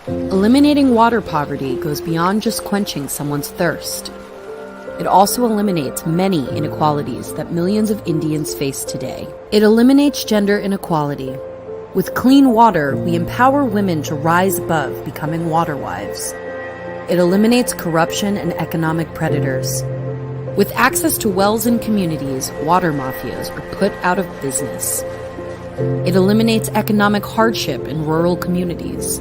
Eliminating water poverty goes beyond just quenching someone's thirst. It also eliminates many inequalities that millions of Indians face today. It eliminates gender inequality. With clean water, we empower women to rise above becoming water wives. It eliminates corruption and economic predators. With access to wells in communities, water mafias are put out of business. It eliminates economic hardship in rural communities.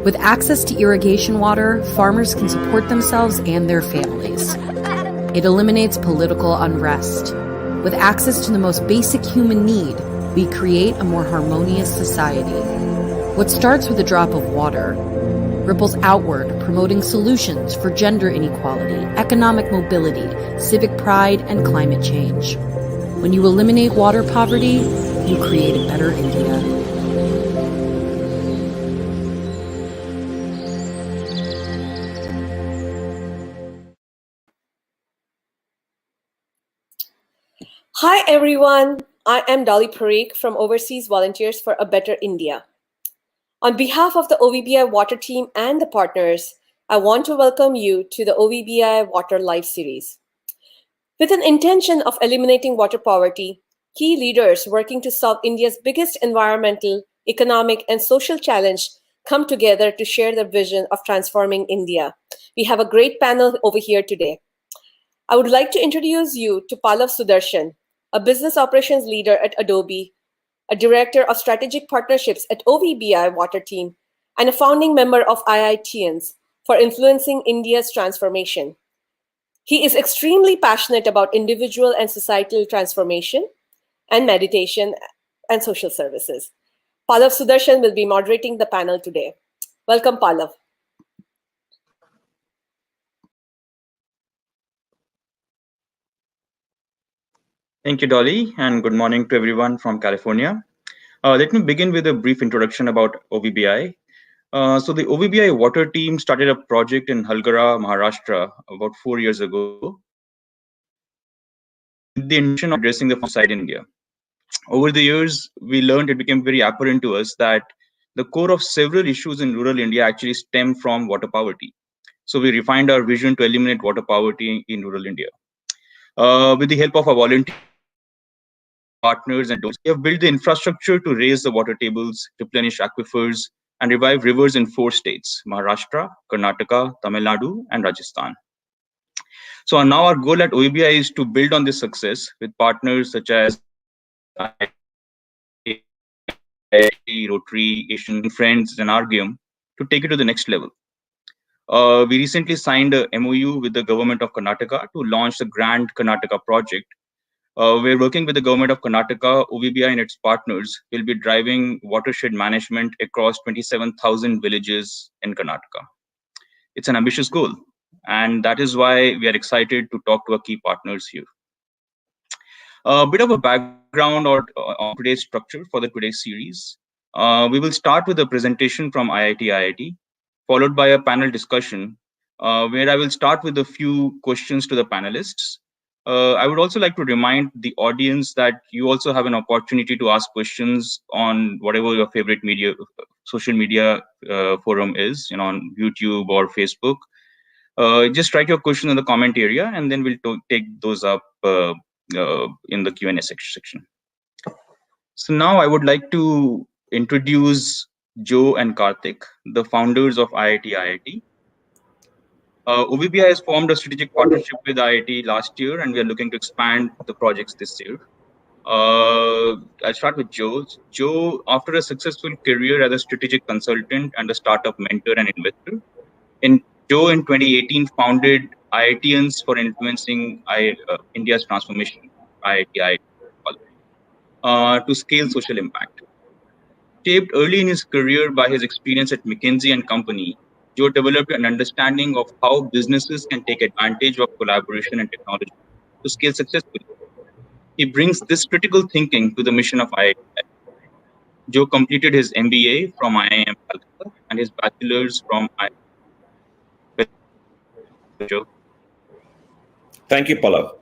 With access to irrigation water, farmers can support themselves and their families. It eliminates political unrest. With access to the most basic human need, we create a more harmonious society. What starts with a drop of water ripples outward, promoting solutions for gender inequality, economic mobility, civic pride, and climate change. When you eliminate water poverty, you create a better India. Hi everyone, I am Dolly Parikh from Overseas Volunteers for a Better India. On behalf of the OVBI Water team and the partners, I want to welcome you to the OVBI Water Live series. With an intention of eliminating water poverty, key leaders working to solve India's biggest environmental, economic, and social challenge come together to share their vision of transforming India. We have a great panel over here today. I would like to introduce you to Pallav Sudarshan, a business operations leader at Adobe, a director of strategic partnerships at OVBI Water Team, and a founding member of IITians for influencing India's transformation. He is extremely passionate about individual and societal transformation and meditation and social services. Pallav Sudarshan will be moderating the panel today. Welcome, Pallav. Thank you, Dolly, and good morning to everyone from California. Let me begin with a brief introduction about OVBI. So the OVBI Water team started a project in Halgara, Maharashtra about 4 years ago with the intention of addressing the side in India. Over the years, we learned it became very apparent to us that the core of several issues in rural India actually stem from water poverty. So we refined our vision to eliminate water poverty in rural India. With the help of our volunteers, partners and donors, we have built the infrastructure to raise the water tables, replenish aquifers, and revive rivers in 4 states: Maharashtra, Karnataka, Tamil Nadu, and Rajasthan. So now our goal at OVBI is to build on this success with partners such as IIT, Rotary, Asian Friends, and Arghyam to take it to the next level. We recently signed a MOU with the government of Karnataka to launch the Grand Karnataka project. We're working with the government of Karnataka. OVBI and its partners will be driving watershed management across 27,000 villages in Karnataka. It's an ambitious goal, and that is why we are excited to talk to our key partners here. A bit of a background on today's structure for today's series. We will start with a presentation from IIT-IIT, followed by a panel discussion, where I will start with a few questions to the panelists. I would also like to remind the audience that you also have an opportunity to ask questions on whatever your favorite social media forum is, on YouTube or Facebook. Just write your question in the comment area, and then we'll take those up in the Q&A section. So now I would like to introduce Joe and Karthik, the founders of IIT-IIT. OVBI has formed a strategic partnership with IIT last year, and we are looking to expand the projects this year. I'll start with Joe. Joe, after a successful career as a strategic consultant and a startup mentor and investor, Joe in 2018 founded IITians for influencing India's transformation, IIT-IIT, to scale social impact. Shaped early in his career by his experience at McKinsey and Company, Joe developed an understanding of how businesses can take advantage of collaboration and technology to scale successfully. He brings this critical thinking to the mission of IIT. Joe completed his MBA from IIM Calcutta and his bachelor's from IIT. Joe. Thank you, Pallav.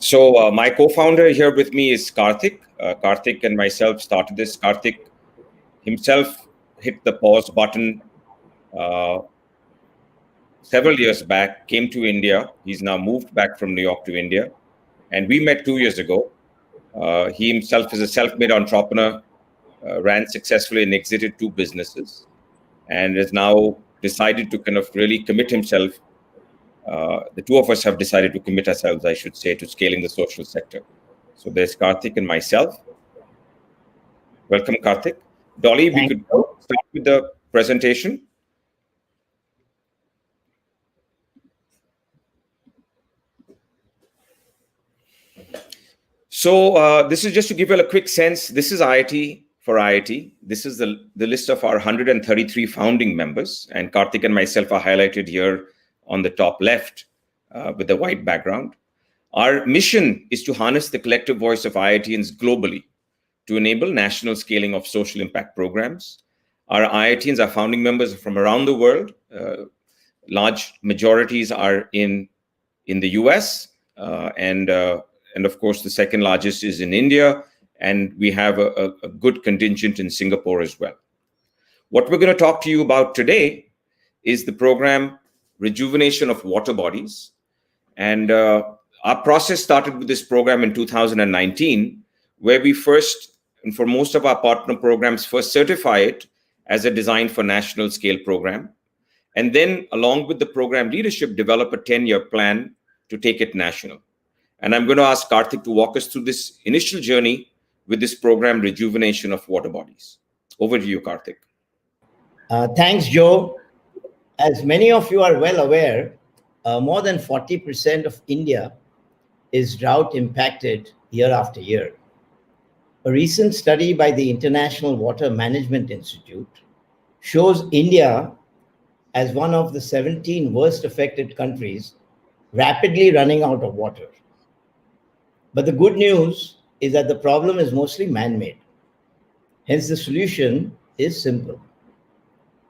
So my co-founder here with me is Karthik. Karthik and myself started this. Karthik himself hit the pause button several years back, came to India. He's now moved back from New York to India. And we met 2 years ago. He himself is a self-made entrepreneur, ran successfully and exited 2 businesses, and has now decided to kind of really commit himself. The 2 of us have decided to commit ourselves, I should say, to scaling the social sector. So there's Karthik and myself. Welcome, Karthik. Dolly, we could start with the presentation. So this is just to give you a quick sense. This is IIT for IIT. This is the list of our 133 founding members. And Karthik and myself are highlighted here on the top left with the white background. Our mission is to harness the collective voice of IITians globally to enable national scaling of social impact programs. Our IITians are founding members from around the world. Large majorities are in the US, and of course, the second largest is in India, and we have a good contingent in Singapore as well. What we're going to talk to you about today is the program Rejuvenation of Water Bodies. And our process started with this program in 2019, where we first, and for most of our partner programs, first certify it as a design for national scale program. And then, along with the program leadership, develop a 10-year plan to take it national. And I'm going to ask Karthik to walk us through this initial journey with this program, Rejuvenation of Water Bodies. Over to you, Karthik. Thanks, Joe. As many of you are well aware, more than 40% of India is drought impacted year after year. A recent study by the International Water Management Institute shows India as one of the 17 worst affected countries, rapidly running out of water. But the good news is that the problem is mostly man-made. Hence, the solution is simple.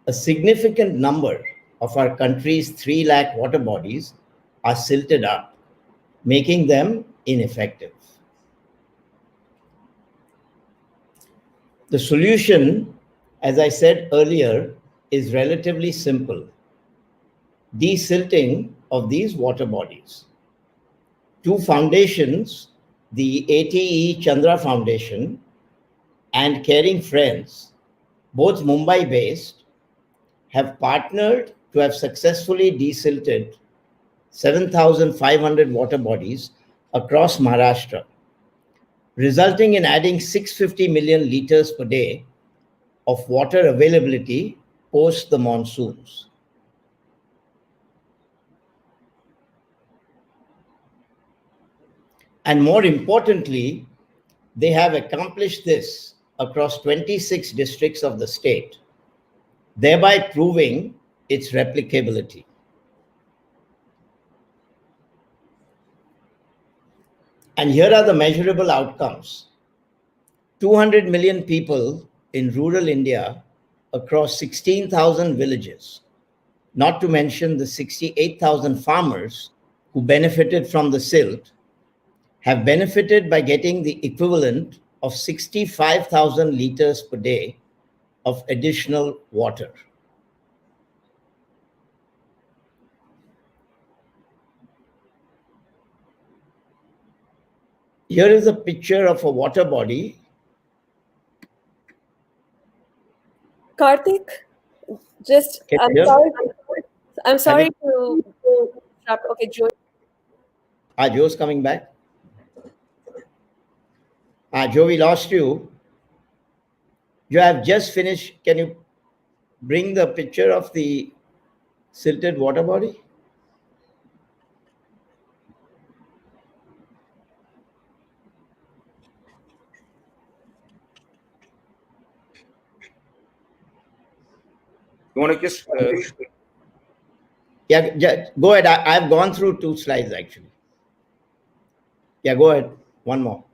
A significant number of our country's 3 lakh water bodies are silted up, making them ineffective. The solution, as I said earlier, is relatively simple. Desilting of these water bodies. 2 foundations, the A.T.E. Chandra Foundation and Caring Friends, both Mumbai-based, have partnered to have successfully desilted 7,500 water bodies across Maharashtra, resulting in adding 650 million liters per day of water availability post the monsoons. And more importantly, they have accomplished this across 26 districts of the state, thereby proving its replicability. And here are the measurable outcomes. 200 million people in rural India across 16,000 villages, not to mention the 68,000 farmers who benefited from the silt, have benefited by getting the equivalent of 65,000 liters per day of additional water. Here is a picture of a water body. Karthik, just, I'm sorry to interrupt. Okay, Joe. Joe's coming back. Joe, we lost you. You have just finished. Can you bring the picture of the silted water body? You want to just... Yeah, go ahead. I've gone through 2 slides, actually. Yeah, go ahead. One more.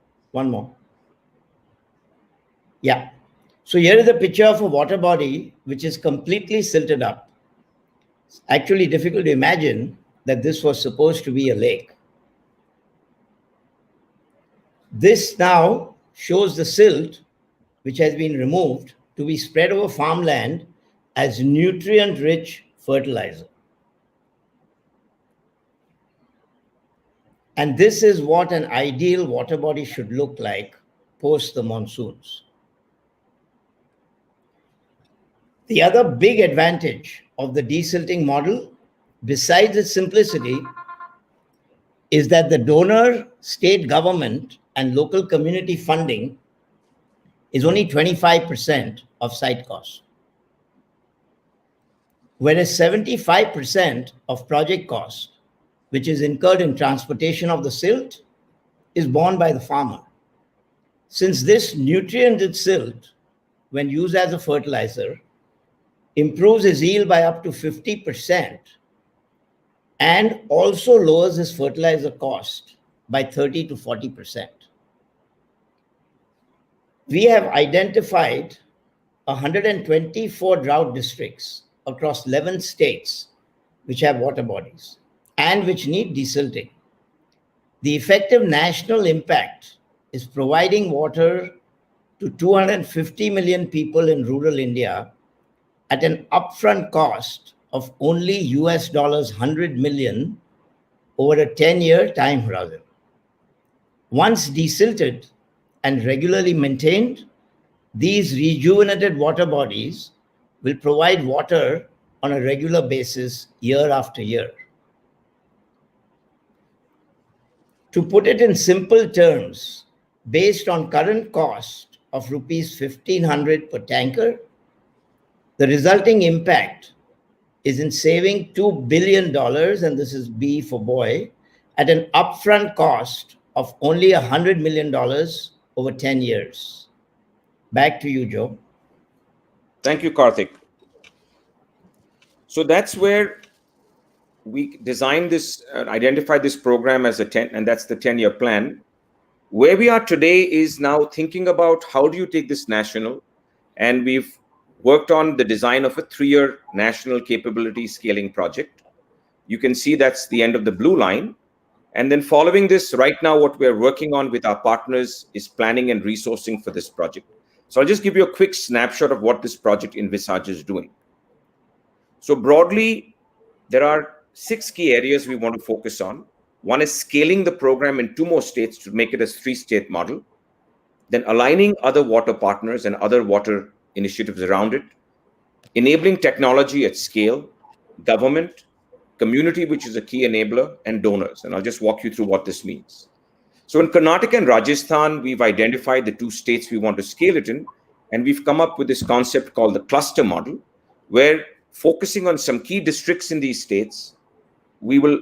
Yeah. So here is a picture of a water body which is completely silted up. It's actually difficult to imagine that this was supposed to be a lake. This now shows the silt, which has been removed, to be spread over farmland as nutrient-rich fertilizer. And this is what an ideal water body should look like post the monsoons. The other big advantage of the desilting model, besides its simplicity, is that the donor, state government, and local community funding is only 25% of site cost, whereas 75% of project cost, which is incurred in transportation of the silt, is borne by the farmer. Since this nutrient-rich silt, when used as a fertilizer, improves his yield by up to 50% and also lowers his fertilizer cost by 30 to 40%. We have identified 124 drought districts across 11 states which have water bodies and which need desilting. The effective national impact is providing water to 250 million people in rural India at an upfront cost of only US dollars 100 million over a 10-year time horizon. Once desilted and regularly maintained, these rejuvenated water bodies will provide water on a regular basis year after year. To put it in simple terms, based on current cost of rupees 1,500 per tanker, the resulting impact is in saving $2 billion, and this is B for boy, at an upfront cost of only $100 million over 10 years. Back to you, Joe. Thank you, Karthik. So that's where we designed this, identified this program as and that's the 10-year plan. Where we are today is now thinking about how do you take this national, and we've worked on the design of a 3-year national capability scaling project. You can see that's the end of the blue line. And then following this, right now, what we're working on with our partners is planning and resourcing for this project. So I'll just give you a quick snapshot of what this project envisages doing. So broadly, there are 6 key areas we want to focus on. One is scaling the program in 2 more states to make it a 3-state model. Then aligning other water partners and other water initiatives around it. Enabling technology at scale, government, community, which is a key enabler, and donors. And I'll just walk you through what this means. So in Karnataka and Rajasthan, we've identified the 2 states we want to scale it in. And we've come up with this concept called the cluster model, where focusing on some key districts in these states, we will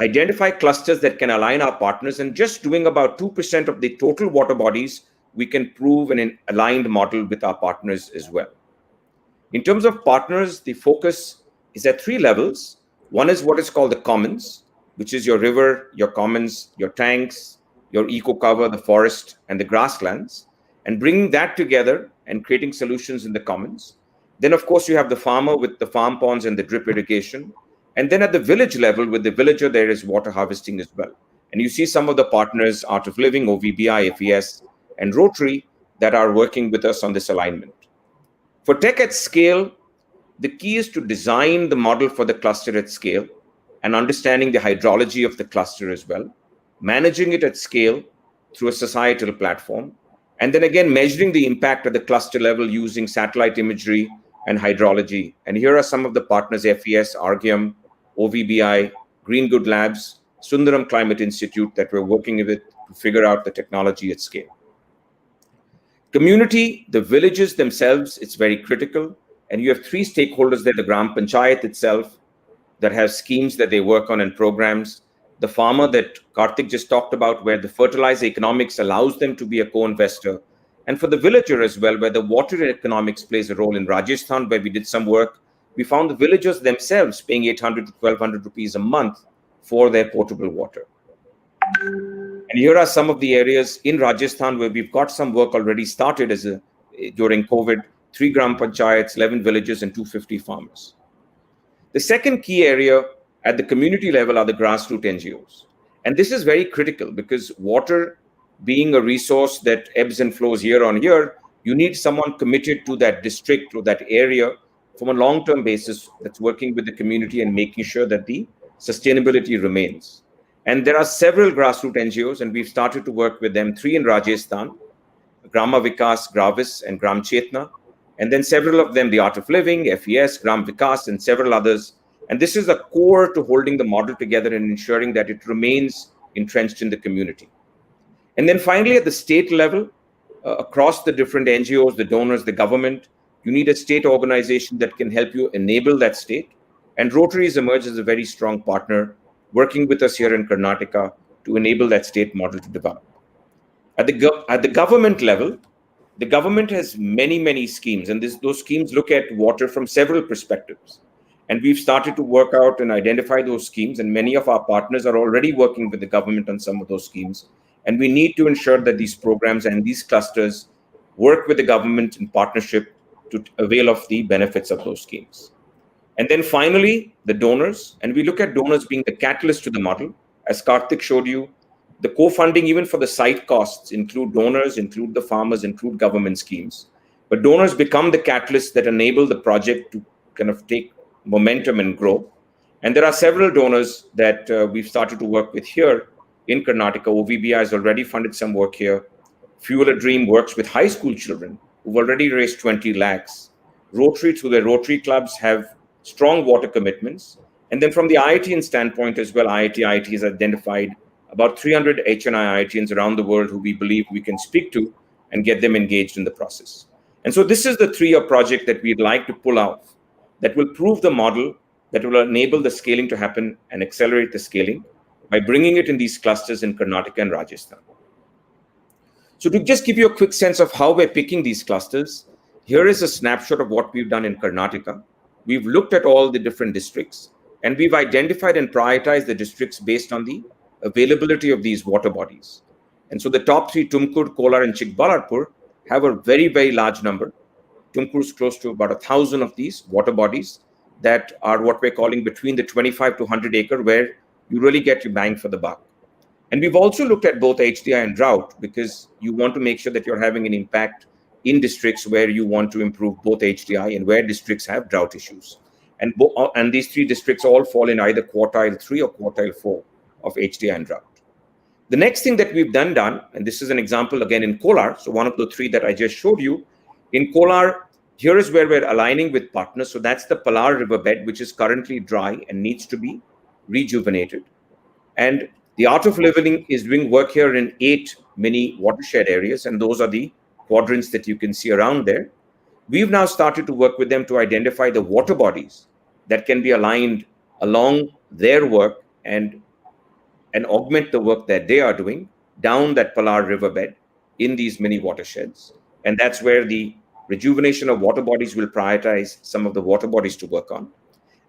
identify clusters that can align our partners, and just doing about 2% of the total water bodies, we can prove an aligned model with our partners as well. In terms of partners, the focus is at 3 levels. One is what is called the commons, which is your river, your commons, your tanks, your eco cover, the forest, and the grasslands, and bringing that together and creating solutions in the commons. Then, of course, you have the farmer with the farm ponds and the drip irrigation. And then at the village level, with the villager, there is water harvesting as well. And you see some of the partners, Art of Living, OVBI, FES, and Rotary, that are working with us on this alignment. For tech at scale, the key is to design the model for the cluster at scale and understanding the hydrology of the cluster as well, managing it at scale through a societal platform, and then again, measuring the impact at the cluster level using satellite imagery and hydrology. And here are some of the partners: FES, Arghyam, OVBI, Green Good Labs, Sundaram Climate Institute, that we're working with to figure out the technology at scale. Community, the villages themselves, it's very critical. And you have 3 stakeholders there: the Gram Panchayat itself, that has schemes that they work on and programs; the farmer that Karthik just talked about, where the fertilizer economics allows them to be a co-investor; and for the villager as well, where the water economics plays a role. In Rajasthan, where we did some work, we found the villagers themselves paying 800 to 1,200 rupees a month for their potable water. And here are some of the areas in Rajasthan where we've got some work already started during COVID: 3 Gram Panchayats, 11 villages, and 250 farmers. The second key area at the community level are the grassroots NGOs. And this is very critical because water being a resource that ebbs and flows year on year, you need someone committed to that district or that area from a long-term basis that's working with the community and making sure that the sustainability remains. And there are several grassroots NGOs, and we've started to work with them, 3 in Rajasthan, Grama Vikas, Gravis, and Gram Chetna, and then several of them, the Art of Living, FES, Gram Vikas, and several others. And this is a core to holding the model together and ensuring that it remains entrenched in the community. And then finally, at the state level, across the different NGOs, the donors, the government, you need a state organization that can help you enable that state. And Rotary has emerged as a very strong partner, working with us here in Karnataka to enable that state model to develop. At the government level, the government has many schemes, and those schemes look at water from several perspectives. And we've started to work out and identify those schemes, and many of our partners are already working with the government on some of those schemes. And we need to ensure that these programs and these clusters work with the government in partnership to avail of the benefits of those schemes. And then finally, the donors, and we look at donors being the catalyst to the model. As Karthik showed you, the co-funding, even for the site costs, include donors, include the farmers, include government schemes. But donors become the catalyst that enable the project to kind of take momentum and grow. And there are several donors that we've started to work with here in Karnataka. OVBI has already funded some work here. Fuel a Dream works with high school children who've already raised 20 lakhs. Rotary, through their Rotary clubs, have strong water commitments. And then from the IITian standpoint as well, IIT-IIT has identified about 300 IITians around the world who we believe we can speak to and get them engaged in the process. And so this is the 3-year project that we'd like to pull out that will prove the model, that will enable the scaling to happen and accelerate the scaling by bringing it in these clusters in Karnataka and Rajasthan. So to just give you a quick sense of how we're picking these clusters, here is a snapshot of what we've done in Karnataka. We've looked at all the different districts, and we've identified and prioritized the districts based on the availability of these water bodies. And so the top 3, Tumkur, Kolar, and Chikballarpur, have a very large number. Tumkur is close to about 1,000 of these water bodies that are what we're calling between the 25 to 100 acre, where you really get your bang for the buck. And we've also looked at both HDI and drought, because you want to make sure that you're having an impact in districts where you want to improve both HDI and where districts have drought issues. And these 3 districts all fall in either quartile 3 or quartile 4 of HDI and drought. The next thing that we've done, and this is an example again in Kolar, so one of the 3 that I just showed you, in Kolar, here is where we're aligning with partners. So that's the Pallav riverbed, which is currently dry and needs to be rejuvenated. And the Art of Living is doing work here in 8 mini watershed areas, and those are the quadrants that you can see around there. We've now started to work with them to identify the water bodies that can be aligned along their work and augment the work that they are doing down that Pallav riverbed in these mini watersheds. And that's where the rejuvenation of water bodies will prioritize some of the water bodies to work on.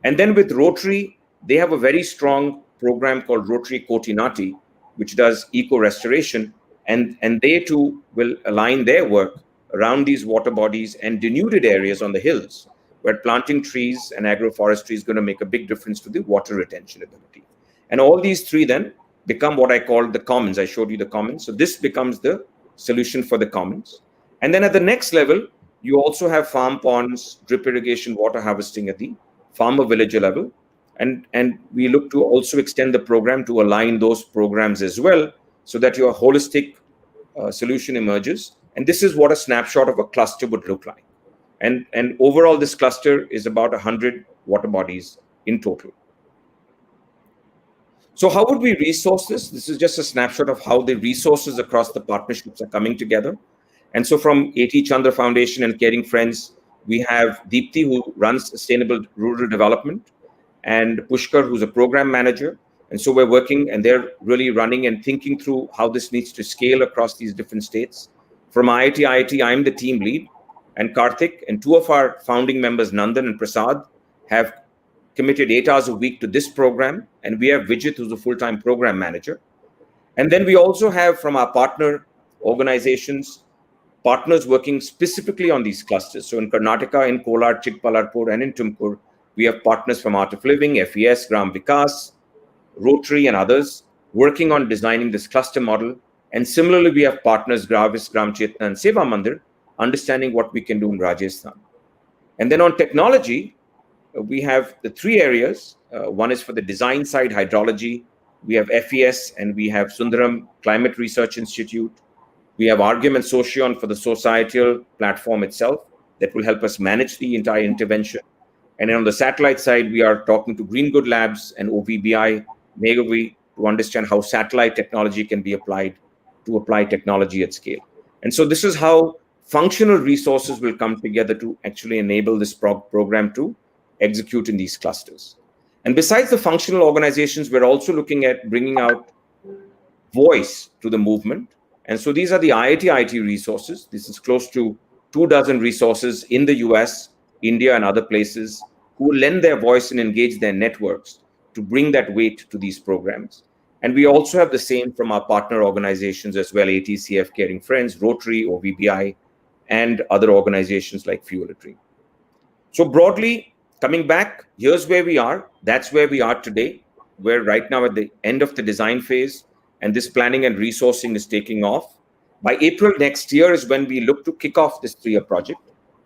And then with Rotary, they have a very strong program called Rotary Kotinati, which does eco-restoration. And they too will align their work around these water bodies and denuded areas on the hills, where planting trees and agroforestry is going to make a big difference to the water retention ability. And all these 3 then become what I call the commons. I showed you the commons. So this becomes the solution for the commons. And then at the next level, you also have farm ponds, drip irrigation, water harvesting at the farmer villager level. And we look to also extend the program to align those programs as well, so that your holistic solution emerges. And this is what a snapshot of a cluster would look like. And overall, this cluster is about 100 water bodies in total. So how would we resource this? This is just a snapshot of how the resources across the partnerships are coming together. And so from A.T.E. Chandra Foundation and Caring Friends, we have Deepthi, who runs Sustainable Rural Development, and Pushkar, who's a program manager. And so we're working, and they're really running and thinking through how this needs to scale across these different states. From IIT-IIT, I'm the team lead, and Karthik and 2 of our founding members, Nandan and Prasad, have committed 8 hours a week to this program. And we have Vijit, who's a full-time program manager. And then we also have from our partner organizations, partners working specifically on these clusters. So in Karnataka, in Kolar, Chikballarpur, and in Tumkur, we have partners from Art of Living, FES, Gram Vikas, Rotary, and others working on designing this cluster model And similarly, we have partners Gravis, Gram Chetna, and Seva Mandir, understanding what we can do in Rajasthan. And then on technology, we have the three areas. One is for the design side, hydrology. We have FES, and we have Sundaram Climate Research Institute. We have Arghyam and Socion for the societal platform itself that will help us manage the entire intervention. And then on the satellite side, we are talking to Green Good Labs and OVBI, Megavi, to understand how satellite technology can be applied to apply technology at scale. And so this is how functional resources will come together to actually enable this program to execute in these clusters. And besides the functional organizations, we're also looking at bringing out voice to the movement. And so these are the IIT-IIT resources. This is close to 24 resources in the US, India, and other places who will lend their voice and engage their networks to bring that weight to these programs. And we also have the same from our partner organizations as well, ATCF, Caring Friends, Rotary, OVBI, and other organizations like Fuelatry. So broadly, coming back, here's where we are. That's where we are today. We're right now at the end of the design phase, and this planning and resourcing is taking off. By April next year is when we look to kick off this 3-year project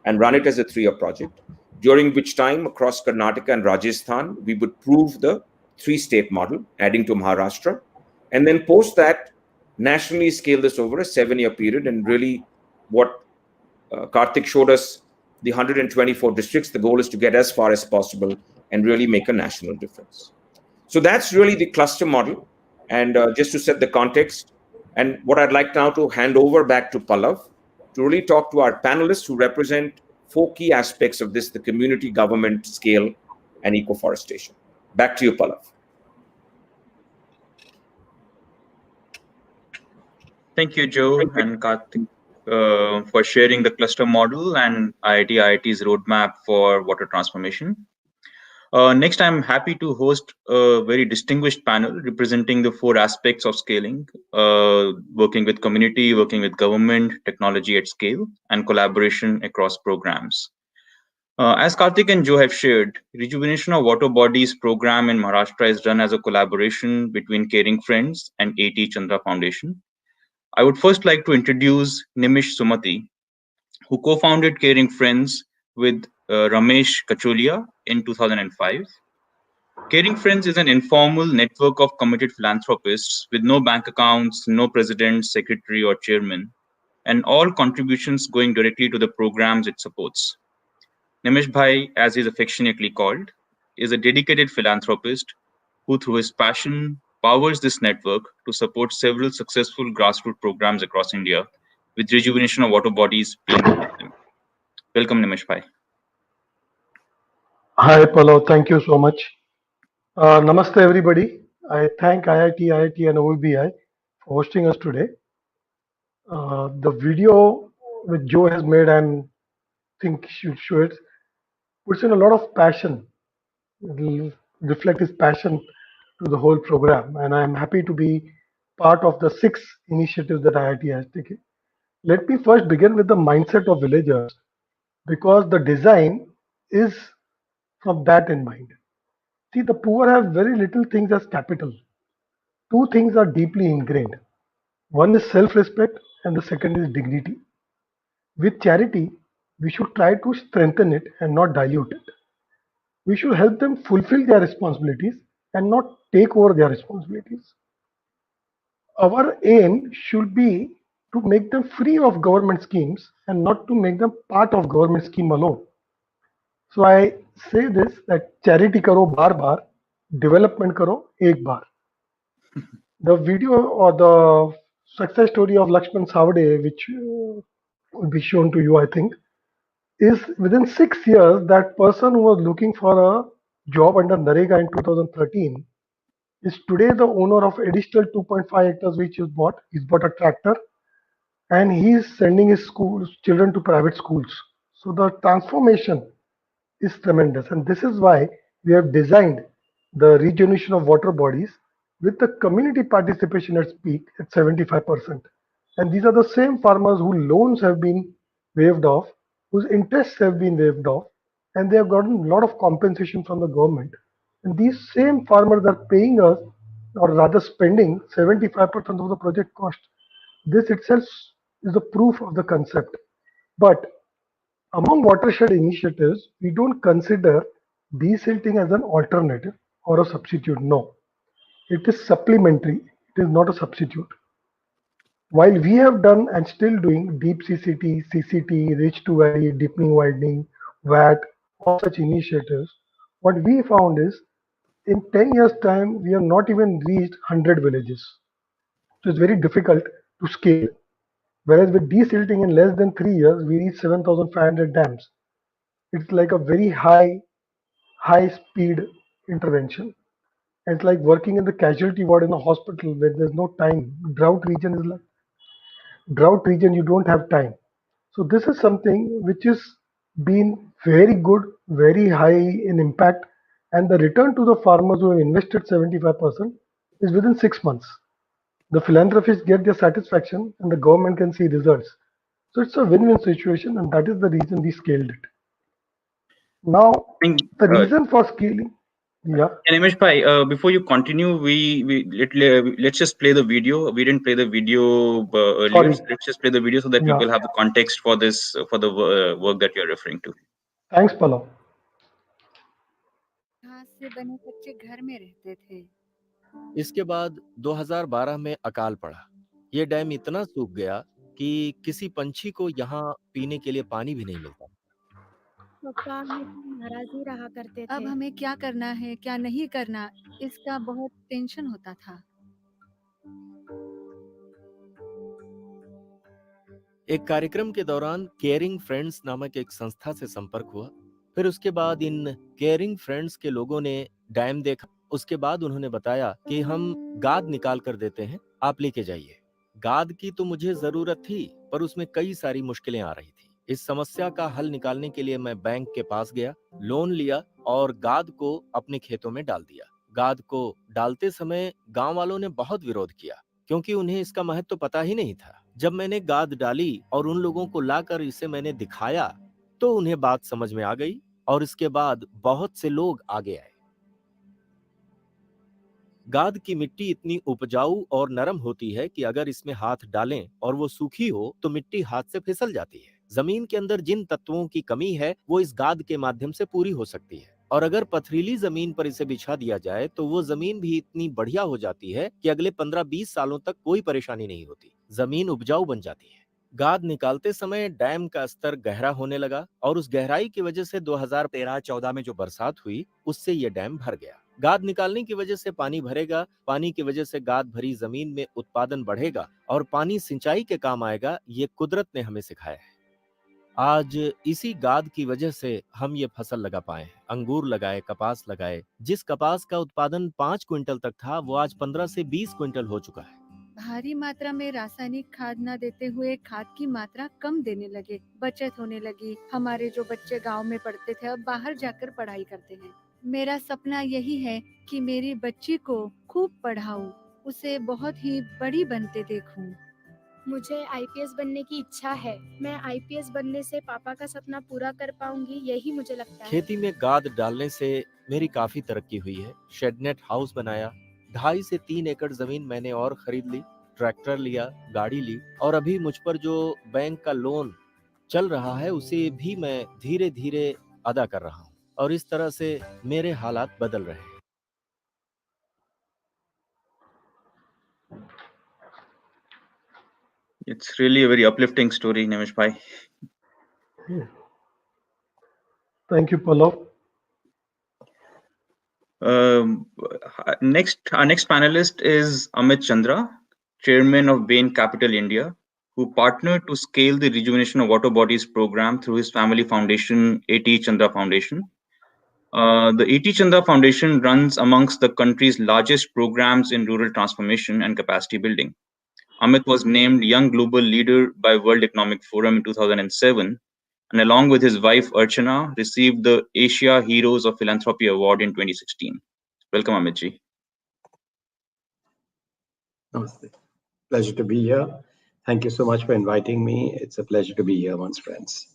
and run it as a 3-year project, during which time across Karnataka and Rajasthan, we would prove the 3-state model, adding to Maharashtra, and then post that, nationally scale this over a 7-year period. And really what Karthik showed us, the 124 districts, the goal is to get as far as possible and really make a national difference. So that's really the cluster model. And just to set the context, and what I'd like now to hand over back to Pallav to really talk to our panelists who represent 4 key aspects of this: the community, government, scale, and ecoforestation. Back to you, Pallav. Thank you, Joe and Karthik, for sharing the cluster model and IIT-IIT's roadmap for water transformation. Next, I'm happy to host a very distinguished panel representing the 4 aspects of scaling: working with community, working with government, technology at scale, and collaboration across programs. As Karthik and Joe have shared, Rejuvenation of Water Bodies program in Maharashtra is run as a collaboration between Caring Friends and A.T.E Chandra Foundation. I would first like to introduce Nimesh Sumati, who co-founded Caring Friends with Ramesh Kacholia in 2005. Caring Friends is an informal network of committed philanthropists with no bank accounts, no president, secretary, or chairman, and all contributions going directly to the programs it supports. Nimesh Bhai, as he is affectionately called, is a dedicated philanthropist who, through his passion, powers this network to support several successful grassroots programs across India, with Rejuvenation of Water Bodies being one of them. Welcome, Nimesh Bhai. Hi, Pallav. Thank you so much. Namaste, everybody. I thank IIT, IIT, and OVBI for hosting us today. The video which Joe has made, and think should show it, puts in a lot of passion. It'll reflect his passion to the whole program, and I'm happy to be part of the 6 initiatives that IIT has taken. Let me first begin with the mindset of villagers, because the design is from that in mind. See, the poor have very little things as capital. 2 things are deeply ingrained. One is self-respect, and the second is dignity. With charity, we should try to strengthen it and not dilute it. We should help them fulfill their responsibilities and not take over their responsibilities. Our aim should be to make them free of government schemes and not to make them part of government scheme alone. So I say this, that charity karo bar bar, development karo ek bar. The video or the success story of Lakshman Savade, which will be shown to you, I think, is within 6 years, that person who was looking for a job under Narega in 2013 is today the owner of additional 2.5 hectares which is bought. He's bought a tractor and he's sending his children to private schools. So the transformation is tremendous, and this is why we have designed the regeneration of water bodies with the community participation at peak at 75%. And these are the same farmers whose loans have been waived off, whose interests have been waived off, and they have gotten a lot of compensation from the government. And these same farmers are paying us, or rather spending 75% of the project cost. This itself is a proof of the concept. But among watershed initiatives, we don't consider desilting as an alternative or a substitute. No, it is supplementary. It is not a substitute. While we have done and still doing deep CCT, CCT, ridge to valley, deepening widening, VAT, all such initiatives, what we found is in 10 years' time, we have not even reached 100 villages. So it's very difficult to scale. Whereas with desilting in less than 3 years, we reach 7,500 dams. It's like a very high speed intervention. It's like working in the casualty ward in a hospital where there's no time. Drought region, you don't have time. So this is something which is been very good, very high in impact, and the return to the farmers who have invested 75% is within 6 months. The philanthropists get their satisfaction and the government can see results. So it's a win-win situation, and that is the reason we scaled it. Now, I think, the reason for scaling, yeah. Nimesh bhai, before you continue, let's just play the video. We didn't play the video earlier. Sorry. So let's just play the video so that Yeah. people have the context for this, for the work that you're referring to. Thanks, Pallav. घास से बने कच्चे घर में रहते थे। इसके बाद 2012 में अकाल पड़ा। ये डैम इतना सूख गया कि किसी पंछी को यहाँ पीने के लिए पानी भी नहीं मिलता। पापा हमेशा नाराज ही रहा करते थे। अब हमें क्या करना है, क्या नहीं करना, इसका बहुत टेंशन होता था। एक कार्यक्रम के दौरान केयरिंग फ्रेंड्स नामक एक संस्था से संपर्क हुआ। फिर उसके बाद इन केयरिंग फ्रेंड्स के लोगों ने डैम देखा। उसके बाद उन्होंने बताया कि हम गाद निकाल कर देते हैं, आप लेके जाइए। गाद की तो मुझे जरूरत थी, पर उसमें कई सारी मुश्किलें आ रही थी। इस समस्या का हल निकालने के लिए मैं बैंक के पास गया, लोन लिया और गाद को अपने खेतों में डाल दिया। गाद को डालते समय गांव वालों ने बहुत विरोध किया, क्योंकि उन्हें इसका महत्व तो पता ही नहीं था। जब मैंने गाद डाली और उन लोगों को लाकर इसे मैंने दिखाया, तो उन्हें बात समझ में आ गई और इसके बाद बहुत से लोग आगे आए। गाद की मिट्टी इतनी उपजाऊ और नरम होती है कि अगर इसमें हाथ डालें और वो सूखी हो तो मिट्टी हाथ से फिसल जाती है। जमीन के अंदर जिन तत्वों की कमी है वो इस गाद के माध्यम से पूरी हो सकती है, और अगर पथरीली जमीन पर इसे बिछा दिया जाए तो वो जमीन भी इतनी बढ़िया हो जाती है कि अगले 15-20 सालों तक कोई परेशानी नहीं होती, जमीन उपजाऊ बन जाती है। गाद निकालते समय डैम का स्तर गहरा होने लगा और उस गहराई की वजह से 2013-14 में जो बरसात हुई उससे ये डैम भर गया। गाद निकालने की वजह से पानी भरेगा, पानी की वजह से गाद भरी जमीन में उत्पादन बढ़ेगा और पानी सिंचाई के काम आएगा, ये कुदरत ने हमें सिखाया है। आज इसी गाद की वजह से हम ये फसल लगा पाए हैं। अंगूर लगाए, कपास लगाए। जिस कपास का उत्पादन 5 क्विंटल तक था वो आज 15 से 20 क्विंटल हो चुका है। भारी मात्रा में रासायनिक खाद न देते हुए खाद की मात्रा कम देने लगे, बचत होने लगी। हमारे जो बच्चे गांव में पढ़ते थे अब बाहर जाकर पढ़ाई करते हैं। मेरा सपना यही है कि मेरी बच्ची को खूब पढ़ाऊं, उसे बहुत ही बड़ी बनते देखूं। मुझे आईपीएस बनने की इच्छा है। मैं आईपीएस बनने से पापा का सपना पूरा कर पाऊंगी, यही मुझे लगता है। खेती में गाद डालने से मेरी काफी तरक्की हुई है। शेडनेट हाउस बनाया, 2.5 से 3 एकड़ जमीन मैंने और खरीद ली, ट्रैक्टर लिया, गाड़ी ली, और अभी मुझ पर जो बैंक का लोन चल रहा है उसे भी मैं धीरे धीरे अदा कर रहा हूँ, और इस तरह से मेरे हालात बदल रहे हैं। It's really a very uplifting story, Nimesh bhai. Thank you, Pallav. Our next panelist is Amit Chandra, chairman of Bain Capital India, who partnered to scale the rejuvenation of water bodies program through his family foundation, A.T.E. Chandra Foundation. The A.T.E. Chandra Foundation runs amongst the country's largest programs in rural transformation and capacity building. Amit was named Young Global Leader by World Economic Forum in 2007, and along with his wife Archana, received the Asia Heroes of Philanthropy Award in 2016. Welcome, Amit ji. Namaste. Pleasure to be here. Thank you so much for inviting me. It's a pleasure to be here once, friends.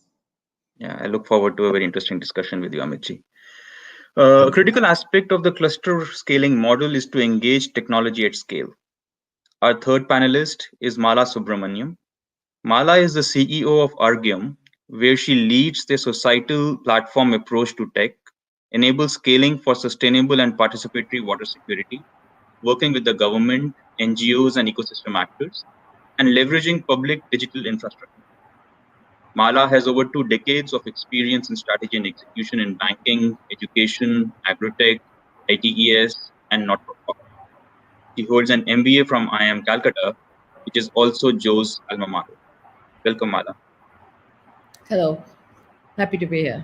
Yeah, I look forward to a very interesting discussion with you, Amit ji. A critical aspect of the cluster scaling model is to engage technology at scale. Our third panelist is Mala Subramaniam. Mala is the CEO of Arghyam, where she leads the societal platform approach to tech, enables scaling for sustainable and participatory water security, working with the government, NGOs, and ecosystem actors, and leveraging public digital infrastructure. Mala has over 2 decades of experience in strategy and execution in banking, education, agrotech, ITES, and not-for-profit. She holds an MBA from IIM Calcutta, which is also Joe's alma mater. Welcome, Mala. Hello, happy to be here.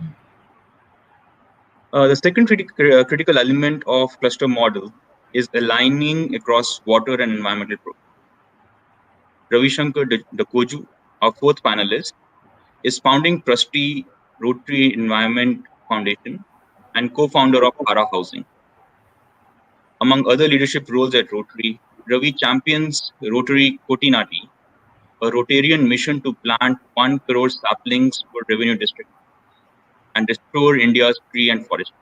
The second critical element of cluster model is aligning across water and environmental programs. Ravishankar Dakoju, our fourth panelist, is founding trustee Rotary Environment Foundation and co-founder of Ara Housing. Among other leadership roles at Rotary, Ravi champions Rotary Kotinati, a Rotarian mission to plant 1 crore saplings for revenue district and restore India's tree and forest.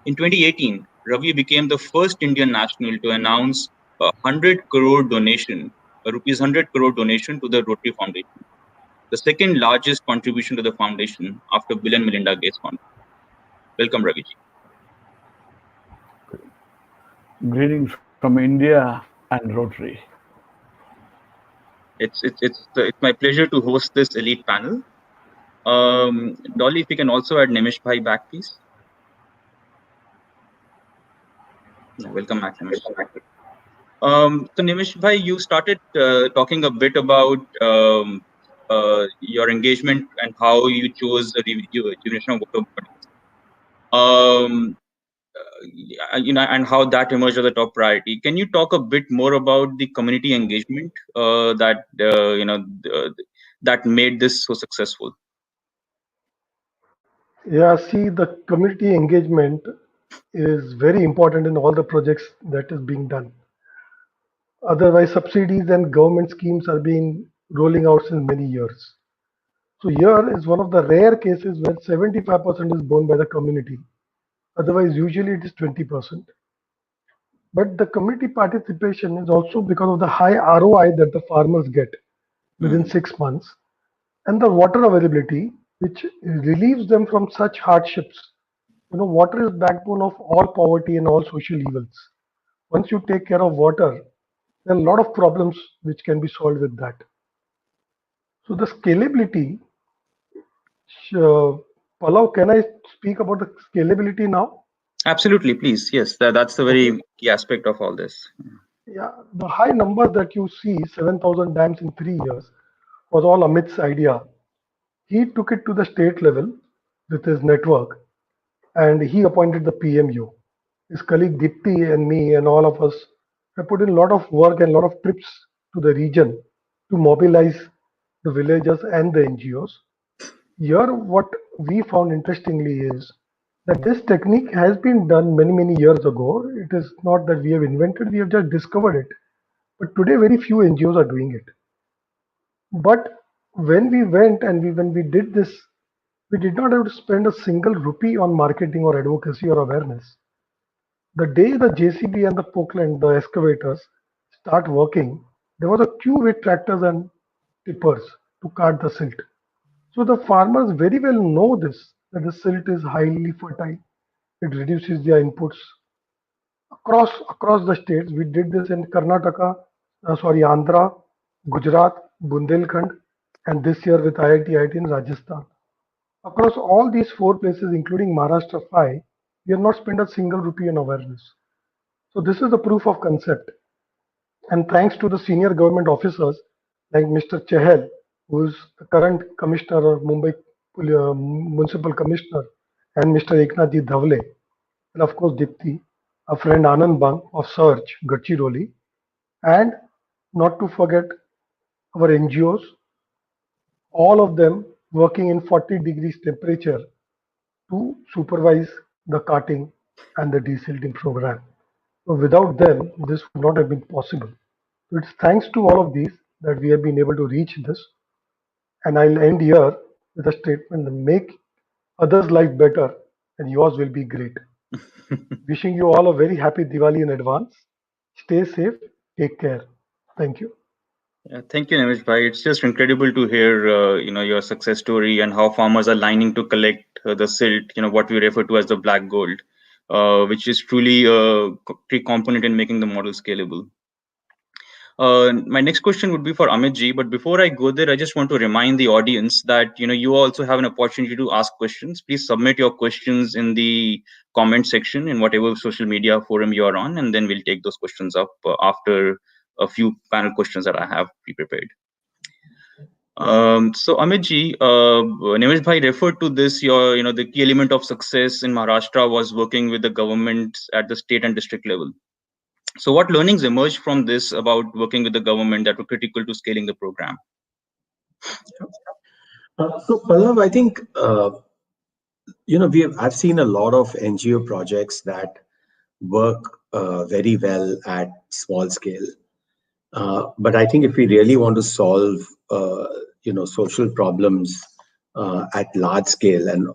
In 2018, Ravi became the first Indian national to announce a 100 crore donation, a rupees 100 crore donation to the Rotary Foundation, the second largest contribution to the foundation after Bill and Melinda Gates Foundation. Welcome, Ravi. Greetings from India and Rotary. It's my pleasure to host this elite panel. Dolly, if you can also add Nimesh Bhai back, please. Welcome back, Nimesh. So Nimesh Bhai, you started talking a bit about your engagement and how you chose the rejuvenation of water bodies. And how that emerged as a top priority. Can you talk a bit more about the community engagement that made this so successful? Yeah, see, the community engagement is very important in all the projects that is being done. Otherwise, subsidies and government schemes are being rolling out since many years. So here is one of the rare cases where 75% is borne by the community. Otherwise, usually it is 20%. But the community participation is also because of the high ROI that the farmers get within 6 months and the water availability, which relieves them from such hardships. Water is backbone of all poverty and all social evils. Once you take care of water, there are a lot of problems which can be solved with that. So the scalability, Pallav, can I speak about the scalability now? Absolutely, please. Yes, that's the very key aspect of all this. Yeah, the high number that you see, 7,000 dams in 3 years, was all Amit's idea. He took it to the state level with his network and he appointed the PMU. His colleague Deepti and me and all of us have put in a lot of work and a lot of trips to the region to mobilize the villagers and the NGOs. Here, what we found interestingly is that this technique has been done many, many years ago. It is not that we have invented, we have just discovered it. But today, very few NGOs are doing it. But when we went and when we did this, we did not have to spend a single rupee on marketing or advocacy or awareness. The day the JCB and the Pokeland, the excavators, start working, there was a queue with tractors and tippers to cart the silt. So the farmers very well know this, that the silt is highly fertile. It reduces their inputs. Across the states, we did this in Karnataka, Andhra, Gujarat, Bundelkhand, and this year with IIT-IIT in Rajasthan. Across all these 4 places, including Maharashtra 5, we have not spent a single rupee on awareness. So this is the proof of concept. And thanks to the senior government officers like Mr. Chahal, who is the current commissioner of Mumbai Municipal Commissioner, and Mr. Eknathji Dhavle, and of course Dipti, a friend Anand Bang of Search, Gadchiroli, and not to forget our NGOs, all of them working in 40 degrees temperature to supervise the carting and the desilting program. So without them, this would not have been possible. So it's thanks to all of these that we have been able to reach this. And I'll end here with a statement: make others' life better, and yours will be great. Wishing you all a very happy Diwali in advance. Stay safe. Take care. Thank you. Yeah, thank you, Nimesh bhai. It's just incredible to hear, your success story and how farmers are lining to collect the silt, what we refer to as the black gold, which is truly a key component in making the model scalable. My next question would be for Amit ji, but before I go there, I just want to remind the audience that you also have an opportunity to ask questions. Please submit your questions in the comment section in whatever social media forum you are on, and then we'll take those questions up after a few panel questions that I have pre-prepared. So Amit ji, Nimesh bhai referred to this. The key element of success in Maharashtra was working with the government at the state and district level. So what learnings emerged from this about working with the government that were critical to scaling the program? So Pallav, I think, I've seen a lot of NGO projects that work very well at small scale. But I think if we really want to solve, social problems at large scale, and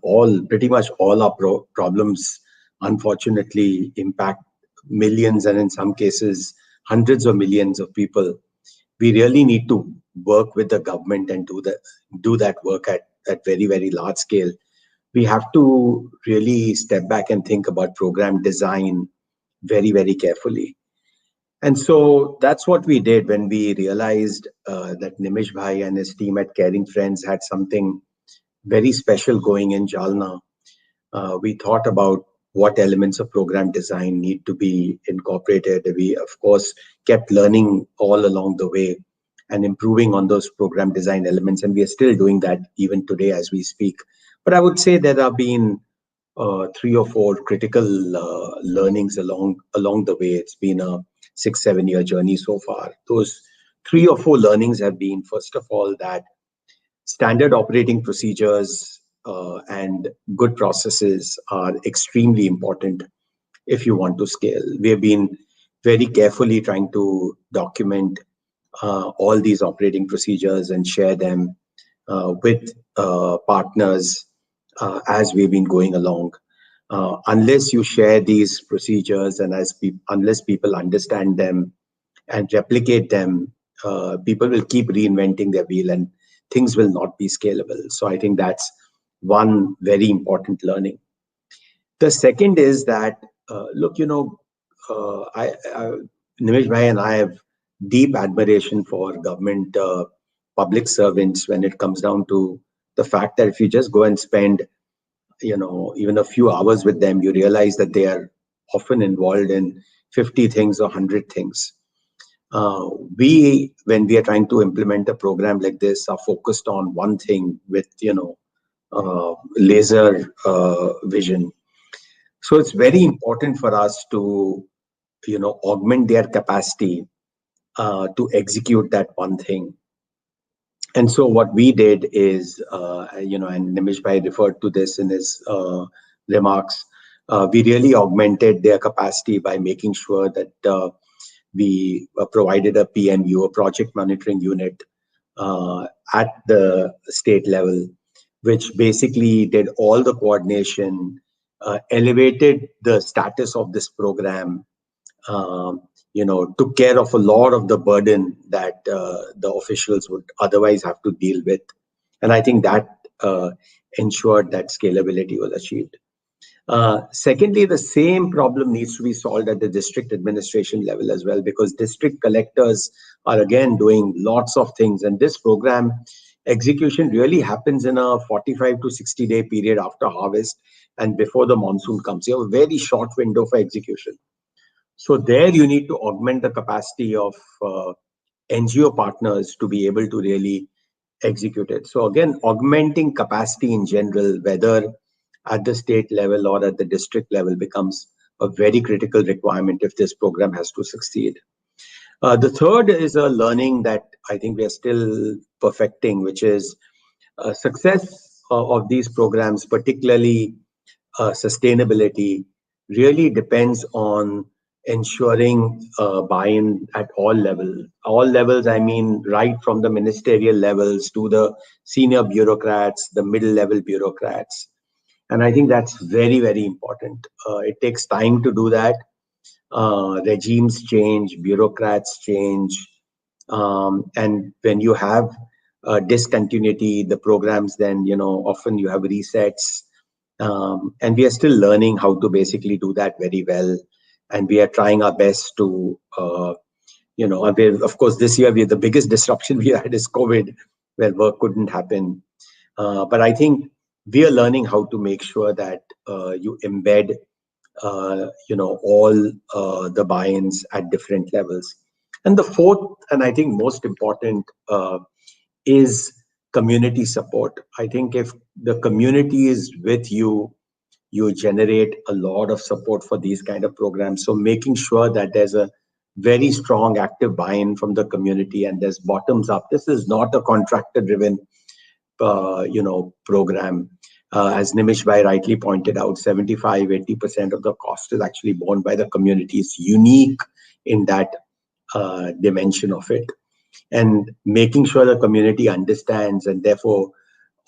pretty much all our problems, unfortunately, impact millions and in some cases hundreds of millions of people, we really need to work with the government and do that work at very, very large scale. We have to really step back and think about program design very, very carefully. And so that's what we did when we realized that Nimesh bhai and his team at Caring Friends had something very special going in Jalna. We thought about what elements of program design need to be incorporated. We, of course, kept learning all along the way and improving on those program design elements. And we are still doing that even today as we speak. But I would say there have been 3 or 4 critical learnings along the way. It's been a 6-7 year journey so far. Those 3 or 4 learnings have been, first of all, that standard operating procedures and good processes are extremely important if you want to scale. We have been very carefully trying to document all these operating procedures and share them with partners as we've been going along. Unless you share these procedures and unless people understand them and replicate them, people will keep reinventing their wheel and things will not be scalable. So I think that's one very important learning. The second is that, Nimesh bhai and I have deep admiration for government public servants when it comes down to the fact that if you just go and spend even a few hours with them, you realize that they are often involved in 50 things or 100 things. When we are trying to implement a program like this, are focused on one thing with, laser vision. So it's very important for us to, augment their capacity to execute that one thing. And so what we did is, and Nimesh bhai referred to this in his remarks, we really augmented their capacity by making sure that we provided a PMU, a project monitoring unit, at the state level, which basically did all the coordination, elevated the status of this program, took care of a lot of the burden that the officials would otherwise have to deal with. And I think that ensured that scalability was achieved. Secondly, the same problem needs to be solved at the district administration level as well, because district collectors are again doing lots of things. And this program execution really happens in a 45 to 60 day period after harvest and before the monsoon comes. You have a very short window for execution. So there you need to augment the capacity of NGO partners to be able to really execute it. So again, augmenting capacity in general, whether at the state level or at the district level, becomes a very critical requirement if this program has to succeed. The third is a learning that I think we are still perfecting, which is success of these programs, particularly sustainability, really depends on ensuring buy-in at all levels. All levels, I mean, right from the ministerial levels to the senior bureaucrats, the middle-level bureaucrats. And I think that's very, very important. It takes time to do that. regimes change, bureaucrats change, and when you have discontinuity, the programs, then often you have resets, and we are still learning how to basically do that very well, and we are trying our best to of course this year the biggest disruption we had is COVID, where work couldn't happen, but I think we are learning how to make sure that you embed all the buy-ins at different levels. And the fourth, and I think most important, is community support. I think if the community is with you, you generate a lot of support for these kind of programs. So making sure that there's a very strong active buy-in from the community and there's bottoms up. This is not a contractor-driven program. As Nimesh Bhai rightly pointed out, 75-80% of the cost is actually borne by the community. It's unique in that dimension of it. And making sure the community understands and therefore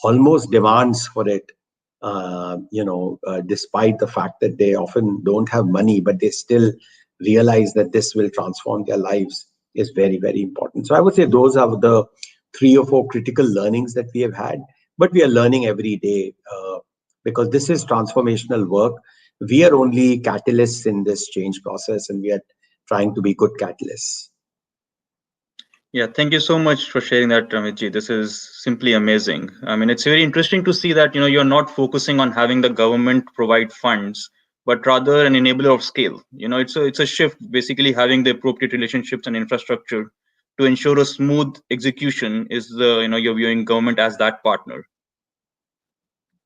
almost demands for it, despite the fact that they often don't have money, but they still realize that this will transform their lives, is very, very important. So I would say those are the 3 or 4 critical learnings that we have had, but we are learning every day because this is transformational work. We are only catalysts in this change process, and we are trying to be good catalysts. Yeah, thank you so much for sharing that, Amitji. This is simply amazing. I mean, it's very interesting to see that you're not focusing on having the government provide funds, but rather an enabler of scale. It's a shift, basically having the appropriate relationships and infrastructure to ensure a smooth execution is you're viewing government as that partner.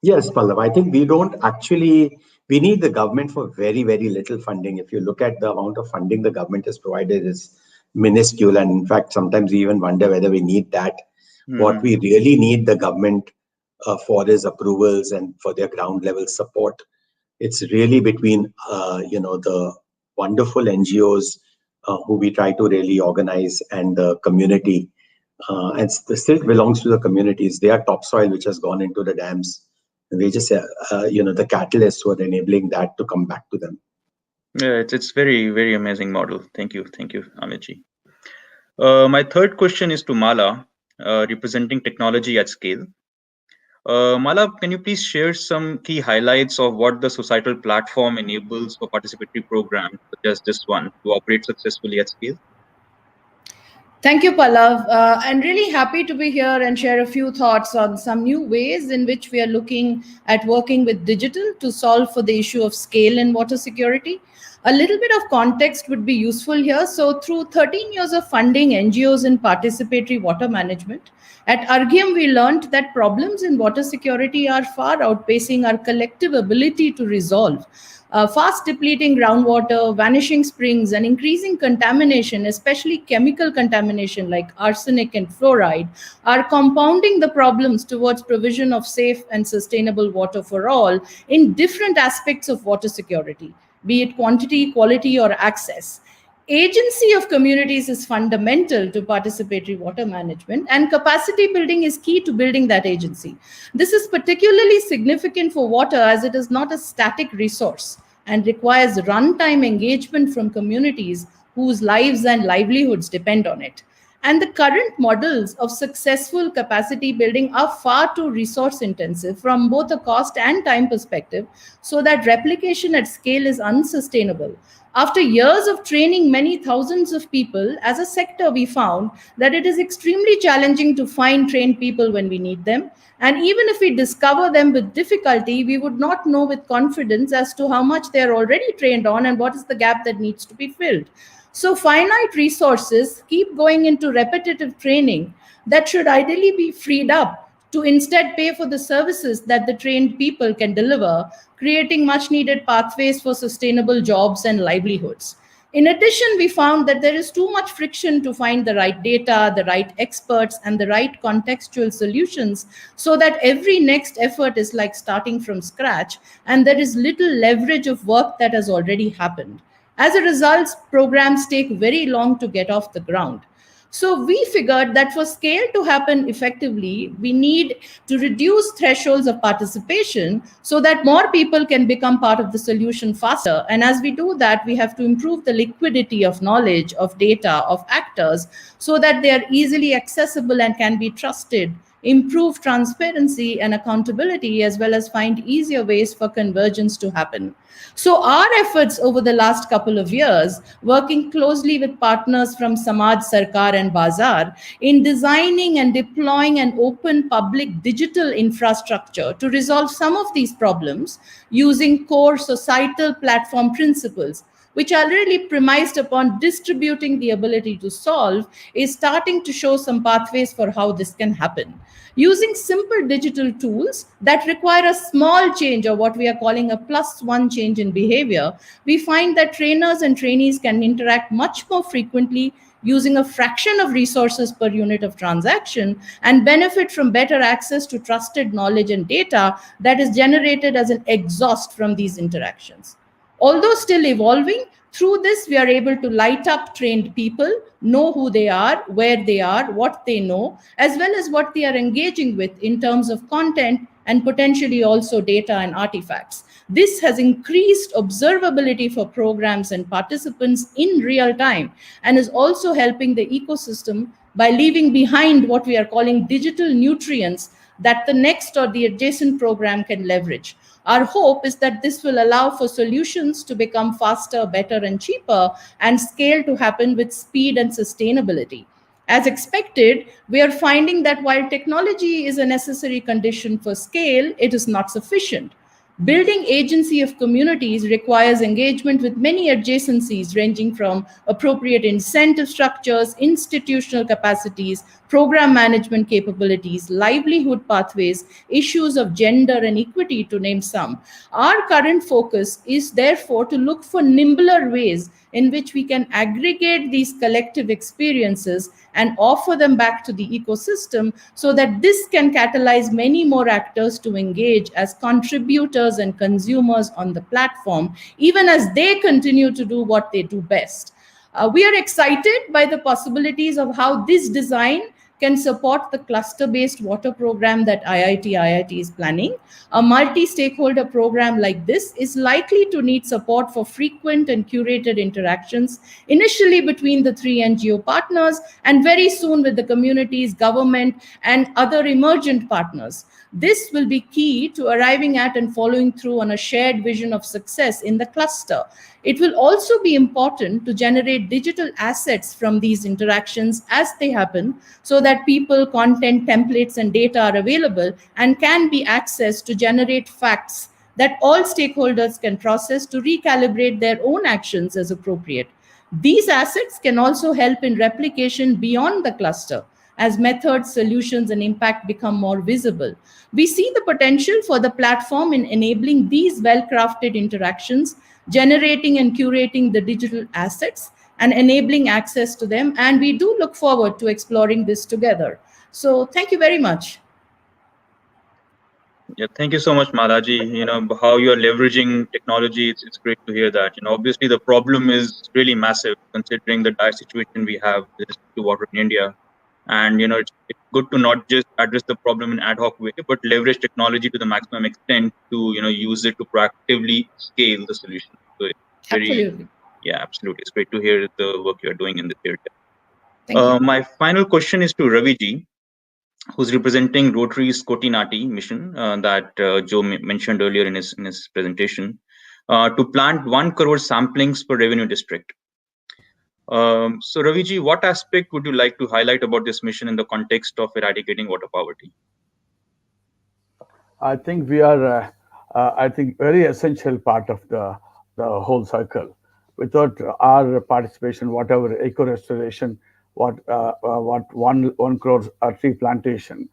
Yes, Pallav. I think we need the government for very, very little funding. If you look at the amount of funding the government has provided is minuscule. And in fact, sometimes we even wonder whether we need that. What we really need the government for is approvals and for their ground level support. It's really between, the wonderful NGOs who we try to really organize and the community. And the silt belongs to the communities. They are topsoil which has gone into the dams. And we just, the catalysts who are enabling that to come back to them. Yeah, it's very, very amazing model. Thank you, Amitji. My third question is to Mala, representing technology at scale. Mala, can you please share some key highlights of what the societal platform enables for participatory programs such as this one to operate successfully at scale? Thank you, Pallav. I'm really happy to be here and share a few thoughts on some new ways in which we are looking at working with digital to solve for the issue of scale in water security. A little bit of context would be useful here. So through 13 years of funding NGOs in participatory water management, at Arghyam, we learned that problems in water security are far outpacing our collective ability to resolve. Fast depleting groundwater, vanishing springs, and increasing contamination, especially chemical contamination like arsenic and fluoride, are compounding the problems towards provision of safe and sustainable water for all in different aspects of water security, be it quantity, quality, or access. Agency of communities is fundamental to participatory water management, and capacity building is key to building that agency. This is particularly significant for water as it is not a static resource and requires runtime engagement from communities whose lives and livelihoods depend on it. And the current models of successful capacity building are far too resource intensive from both a cost and time perspective, so that replication at scale is unsustainable. After years of training many thousands of people, as a sector, we found that it is extremely challenging to find trained people when we need them. And even if we discover them with difficulty, we would not know with confidence as to how much they are already trained on and what is the gap that needs to be filled. So finite resources keep going into repetitive training that should ideally be freed up to instead pay for the services that the trained people can deliver, creating much needed pathways for sustainable jobs and livelihoods. In addition, we found that there is too much friction to find the right data, the right experts, and the right contextual solutions, so that every next effort is like starting from scratch, and there is little leverage of work that has already happened. As a result, programs take very long to get off the ground. So we figured that for scale to happen effectively, we need to reduce thresholds of participation so that more people can become part of the solution faster. And as we do that, we have to improve the liquidity of knowledge, of data, of actors, so that they are easily accessible and can be trusted, improve transparency and accountability, as well as find easier ways for convergence to happen. So our efforts over the last couple of years, working closely with partners from Samaj, Sarkar and Bazaar in designing and deploying an open public digital infrastructure to resolve some of these problems using core societal platform principles, which are really premised upon distributing the ability to solve, is starting to show some pathways for how this can happen. Using simple digital tools that require a small change, or what we are calling a +1 change in behavior, we find that trainers and trainees can interact much more frequently using a fraction of resources per unit of transaction and benefit from better access to trusted knowledge and data that is generated as an exhaust from these interactions. Although still evolving, through this, we are able to light up trained people, know who they are, where they are, what they know, as well as what they are engaging with in terms of content and potentially also data and artifacts. This has increased observability for programs and participants in real time and is also helping the ecosystem by leaving behind what we are calling digital nutrients that the next or the adjacent program can leverage. Our hope is that this will allow for solutions to become faster, better, and cheaper, and scale to happen with speed and sustainability. As expected, we are finding that while technology is a necessary condition for scale, it is not sufficient. Building agency of communities requires engagement with many adjacencies ranging from appropriate incentive structures, institutional capacities, program management capabilities, livelihood pathways, issues of gender and equity, to name some. Our current focus is therefore to look for nimbler ways in which we can aggregate these collective experiences and offer them back to the ecosystem so that this can catalyze many more actors to engage as contributors and consumers on the platform, even as they continue to do what they do best. We are excited by the possibilities of how this design can support the cluster-based water program that IIT-IIT is planning. A multi-stakeholder program like this is likely to need support for frequent and curated interactions, initially between the 3 NGO partners and very soon with the communities, government, and other emergent partners. This will be key to arriving at and following through on a shared vision of success in the cluster. It will also be important to generate digital assets from these interactions as they happen so that people, content, templates, and data are available and can be accessed to generate facts that all stakeholders can process to recalibrate their own actions as appropriate. These assets can also help in replication beyond the cluster as methods, solutions, and impact become more visible. We see the potential for the platform in enabling these well-crafted interactions, generating and curating the digital assets, and enabling access to them. And we do look forward to exploring this together. So thank you very much. Yeah, thank you so much, Malaji. How you're leveraging technology, it's great to hear that. Obviously the problem is really massive considering the dire situation we have with respect to water in India. And it's good to not just address the problem in ad hoc way, but leverage technology to the maximum extent to use it to proactively scale the solution. So it's Absolutely. Yeah, absolutely. It's great to hear the work you're doing in this area. Thank you. My final question is to Raviji, who's representing Rotary's Kotinati mission that Joe mentioned earlier in his presentation, to plant 1 crore samplings per revenue district. So Raviji, what aspect would you like to highlight about this mission in the context of eradicating water poverty? I think we are, very essential part of the whole circle. Without our participation, whatever eco restoration, what 1 crore tree plantation,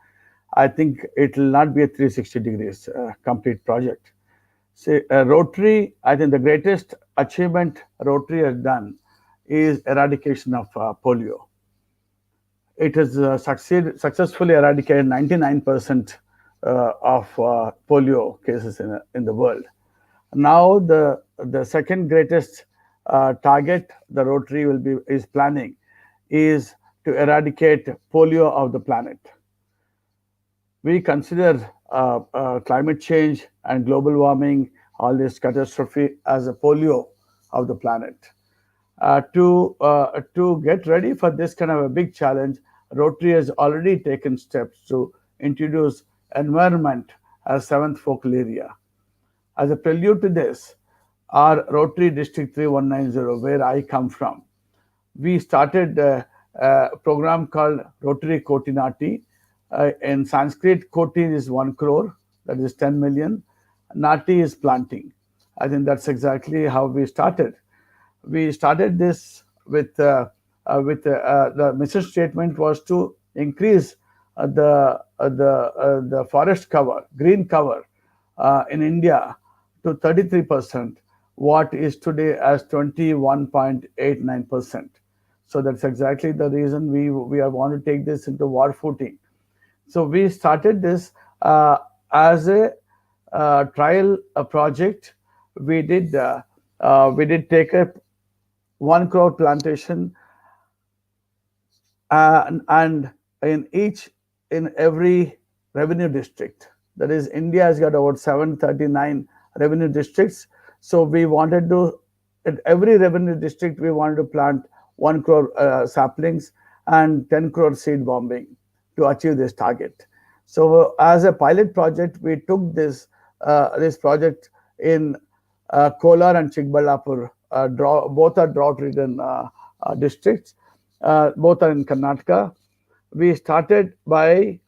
I think it will not be a 360 degrees complete project. See, Rotary, I think the greatest achievement Rotary has done is eradication of polio. It has successfully eradicated 99% of polio cases in the world. Now the second greatest target the Rotary is planning is to eradicate polio of the planet. We consider climate change and global warming, all this catastrophe, as a polio of the planet. To get ready for this kind of a big challenge, Rotary has already taken steps to introduce environment as seventh focal area. As a prelude to this, our Rotary District 3190, where I come from, we started a program called Rotary Koti Nati. In Sanskrit, Koti is 1 crore, that is 10 million. Nati is planting. I think that's exactly how we started. We started this with the mission statement was to increase the forest cover, green cover in India to 33%, what is today as 21.89%. So that's exactly the reason we want to take this into war footing. So we started this as a trial project. We did take a 1 crore plantation, and in every revenue district. That is, India has got about 739 revenue districts. So we wanted to, at every revenue district, we wanted to plant 1 crore saplings and 10 crore seed bombing to achieve this target. So as a pilot project, we took this project in Kolar and Chikballapur. Both are drought-ridden districts. Both are in Karnataka. We started by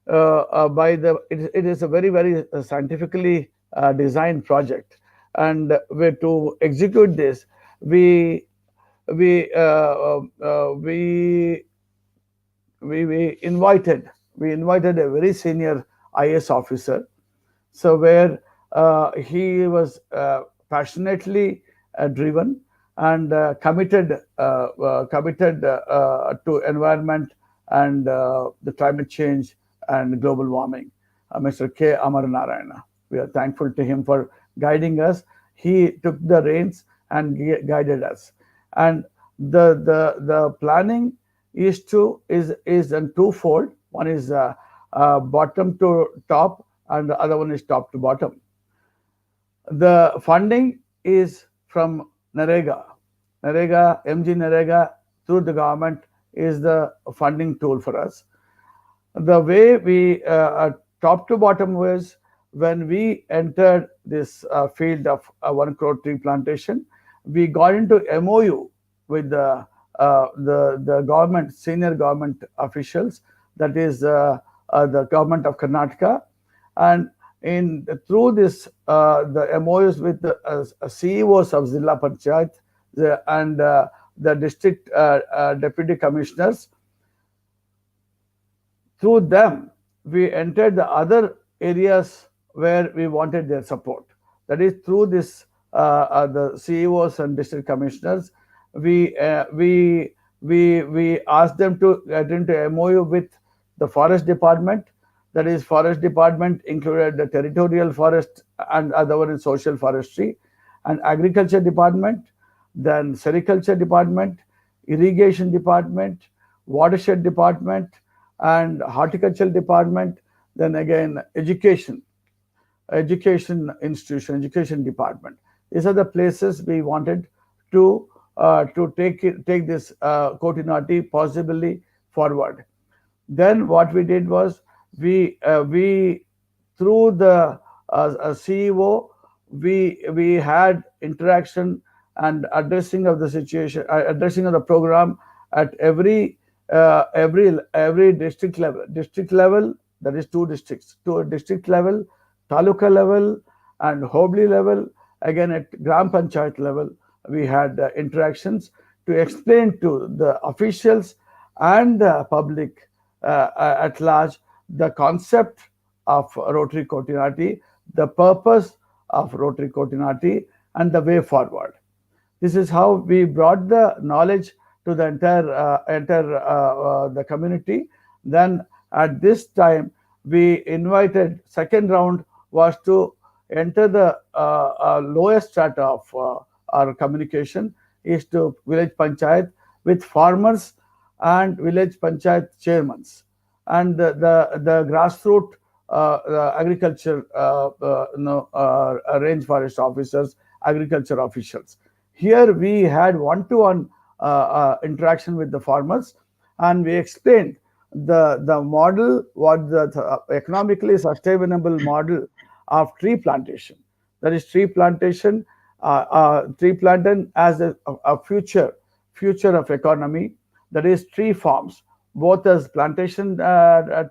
it is a very, very scientifically designed project, and to execute this, we invited a very senior IS officer. So where he was passionately driven and committed to environment and the climate change and global warming, Mr. K. Amar Narayana. We are thankful to him for guiding us. He took the reins and guided us. And the planning is in twofold. One is bottom to top, and the other one is top to bottom. The funding is from NREGA. MG NREGA through the government is the funding tool for us. The way we top to bottom was when we entered this field of 1 crore tree plantation, we got into MOU with the government, senior government officials, that is the government of Karnataka, and through this the MOUs with the CEOs of Zilla Panchayat and the district deputy commissioners. Through them, we entered the other areas where we wanted their support. That is, through this the CEOs and district commissioners, we asked them to get into MOU with the forest department. That is, forest department included the territorial forest and other one is social forestry, and agriculture department, then sericulture department, irrigation department, watershed department, and horticultural department, then again education institution, education department. These are the places we wanted to take this Koti Nati possibly forward. Then what we did was we through the CEO, we had interaction and addressing of the situation, addressing of the program at every district level, that is two districts, district level, taluka level, and Hobli level. Again, at Gram Panchayat level, we had interactions to explain to the officials and the public at large the concept of Rotary Koti Nati, the purpose of Rotary Koti Nati, and the way forward. This is how we brought the knowledge to the entire the community. Then at this time, we invited, second round was to enter the lowest strata of our communication, is to village panchayat with farmers and village panchayat chairmans, and the grassroots agriculture rainforest officers, agriculture officials. Here we had one-to-one interaction with the farmers, and we explained the model, what the economically sustainable model of tree plantation. That is tree plantation as a future of economy. That is tree farms, both as plantation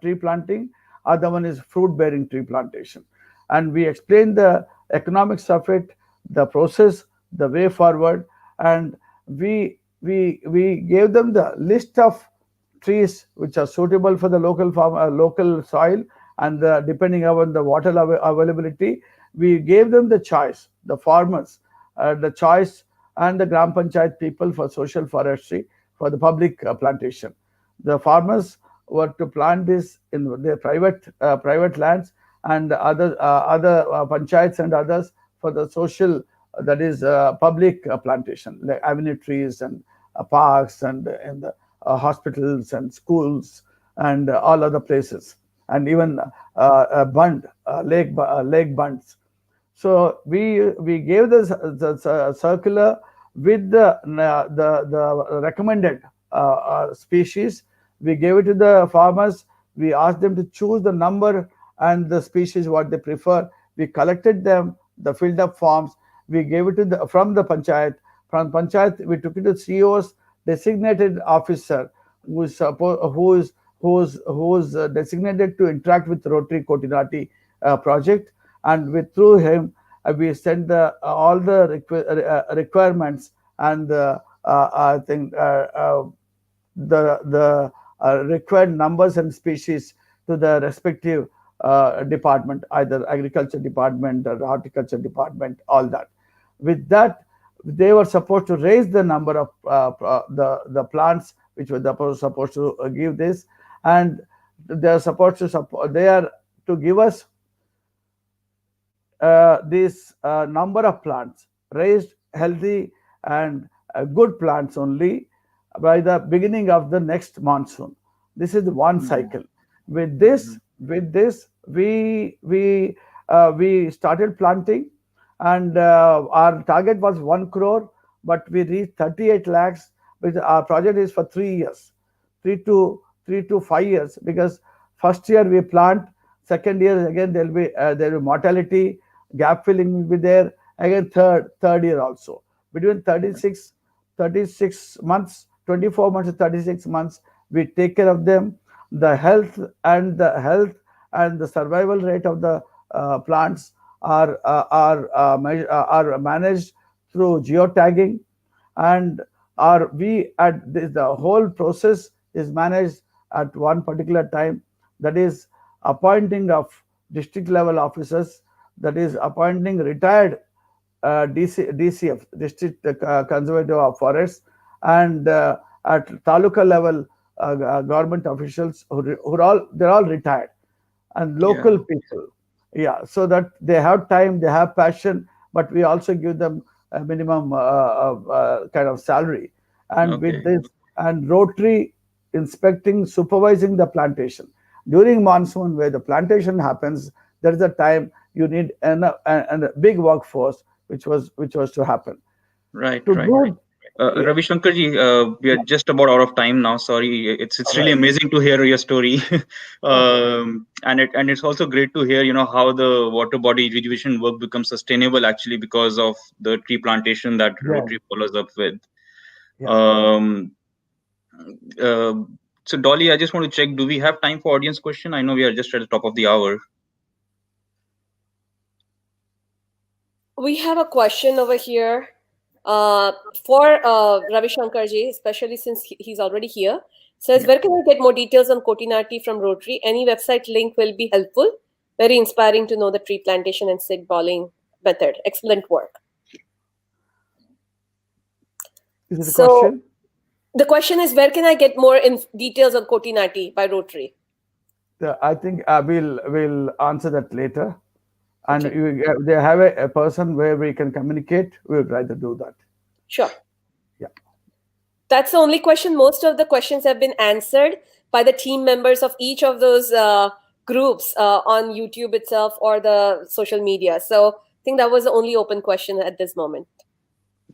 tree planting, other one is fruit bearing tree plantation. And we explained the economics of it, the process, the way forward, and we gave them the list of trees which are suitable for the local farm, local soil, and depending upon the water availability, we gave them the choice, the farmers, the choice, and the gram panchayat people for social forestry for the public plantation. The farmers were to plant this in their private lands, and other panchayats and others for the social, that is public plantation, like avenue trees and parks and the hospitals and schools and all other places, and even lake bunds. So we gave the circular with the recommended species. We gave it to the farmers. We asked them to choose the number and the species what they prefer. We collected them, the filled up forms. We gave it to from the panchayat. From panchayat, we took it to CEO's designated officer, who is designated to interact with Rotary Kotinati project, and through him we sent all the requirements and I think the required numbers and species to the respective department, either agriculture department or horticulture department, all that. With that, they were supposed to raise the number of the plants which were supposed to give this, and they are supposed to they are to give us this number of plants raised, healthy and good plants only by the beginning of the next monsoon. This is one cycle. With this we started planting, and our target was 1 crore, but we reached 38 lakhs. Because our project is for 3 years, 3 to 5 years, because first year we plant, second year again there will be mortality, gap filling will be there, again third year also. Between 36 months, 24 months to 36 months, we take care of them. The health and the survival rate of the plants are managed through geotagging, and the whole process is managed at one particular time. That is appointing of district level officers, that is appointing retired DCF, district conservative of forests, and at taluka level government officials they're all retired, and local people. So that they have time, they have passion, but we also give them a minimum kind of salary. And with this, and Rotary inspecting, supervising the plantation during monsoon, where the plantation happens, there is a time you need a big workforce, which was to happen. Right. Ravishankar ji, we are just about out of time now. Sorry, it's really amazing to hear your story, and it's also great to hear how the water body rejuvenation work becomes sustainable actually because of the tree plantation that Rotary follows up with. So Dolly, I just want to check: do we have time for audience question? I know we are just at the top of the hour. We have a question over here for Ravishankar ji, especially since he's already here. Says, where can I get more details on Kotinati from Rotary? Any website link will be helpful. Very inspiring to know the tree plantation and seed balling method. Excellent work. Is it a question? The question is, where can I get more details on Kotinati by Rotary? I think we'll answer that later. And they have a person where we can communicate. We'll try to do that. Sure. Yeah. That's the only question. Most of the questions have been answered by the team members of each of those groups on YouTube itself or the social media. So I think that was the only open question at this moment.